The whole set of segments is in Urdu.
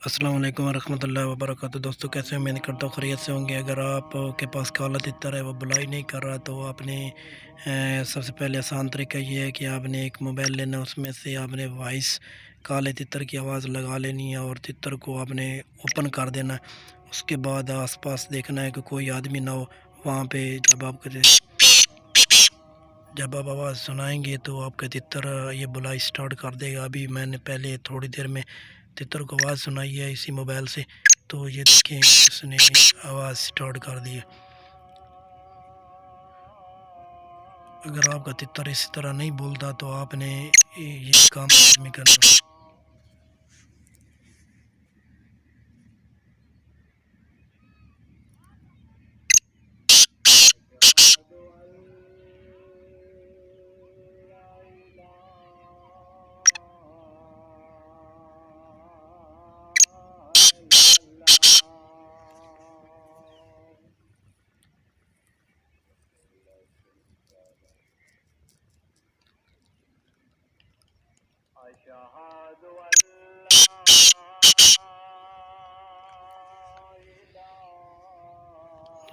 السلام علیکم ورحمۃ اللہ وبرکاتہ۔ دوستوں کیسے ہیں؟ میں کرتا ہوں خیریت سے ہوں گے۔ اگر آپ کے پاس کالا تتر ہے، وہ بلائی نہیں کر رہا، تو آپ نے سب سے پہلے آسان طریقہ یہ ہے کہ آپ نے ایک موبائل لینا، اس میں سے آپ نے وائس کالے تتر کی آواز لگا لینی ہے اور تتر کو آپ نے اوپن کر دینا ہے۔ اس کے بعد آس پاس دیکھنا ہے کہ کوئی آدمی نہ ہو وہاں پہ۔ جب آپ آواز سنائیں گے تو آپ کا تتر یہ بلائی سٹارٹ کر دے گا۔ ابھی میں نے پہلے تھوڑی دیر میں تتر کو آواز سنائی ہے اسی موبائل سے، تو یہ دیکھیں اس نے آواز سٹارٹ کر دی ہے۔ اگر آپ کا تتر اسی طرح نہیں بولتا تو آپ نے یہ کام نہیں کرنا۔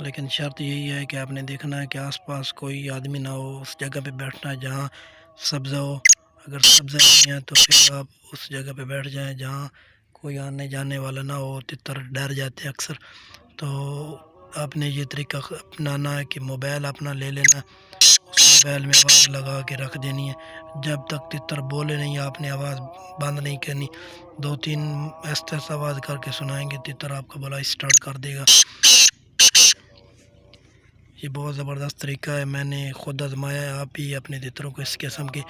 لیکن شرط یہی ہے کہ آپ نے دیکھنا ہے کہ آس پاس کوئی آدمی نہ ہو، اس جگہ پہ بیٹھنا ہے جہاں سبزہ ہو۔ اگر سبزہ نہیں ہے تو پھر آپ اس جگہ پہ بیٹھ جائیں جہاں کوئی آنے جانے والا نہ ہو۔ تتر ڈر جاتے ہیں اکثر، تو آپ نے یہ طریقہ اپنانا ہے کہ موبائل اپنا لے لینا، اس موبائل میں آواز لگا کے رکھ دینی ہے۔ جب تک تتر بولے نہیں آپ نے آواز بند نہیں کرنی۔ 2-3 ایسے آواز کر کے سنائیں گے، تتر آپ کا بلائی سٹارٹ کر دے گا۔ یہ بہت زبردست طریقہ ہے، میں نے خود آزمایا ہے۔ آپ بھی اپنے تتروں کو اس قسم کی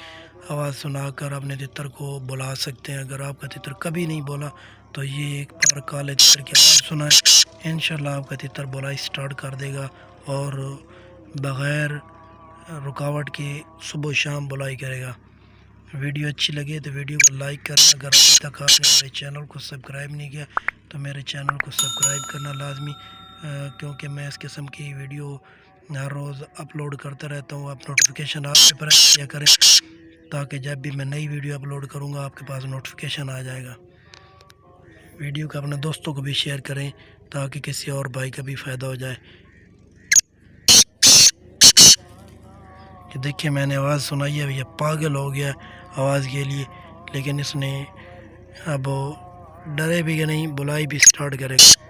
آواز سنا کر اپنے تتر کو بلا سکتے ہیں۔ اگر آپ کا تتر کبھی نہیں بولا تو یہ ایک بار کالے تتر کی آواز سنائیں، انشاءاللہ آپ کا تتر بلائی سٹارٹ کر دے گا اور بغیر رکاوٹ کے صبح و شام بلائی کرے گا۔ ویڈیو اچھی لگے تو ویڈیو کو لائک کرنا۔ اگر ابھی تک آپ نے میرے چینل کو سبسکرائب نہیں کیا تو میرے چینل کو سبسکرائب کرنا لازمی، کیونکہ میں اس قسم کی ویڈیو ہر روز اپلوڈ کرتا رہتا ہوں۔ آپ نوٹیفیکیشن آپ پہ پریس کیا کریں تاکہ جب بھی میں نئی ویڈیو اپلوڈ کروں گا آپ کے پاس نوٹیفیکیشن آ جائے گا۔ ویڈیو کو اپنے دوستوں کو بھی شیئر کریں تاکہ کسی اور بھائی کا بھی فائدہ ہو جائے۔ کہ دیکھیں میں نے آواز سنائی ہے، یہ پاگل ہو گیا آواز کے لیے، لیکن اس نے اب ڈرے بھی کہ نہیں بلائی بھی سٹارٹ کرے گا۔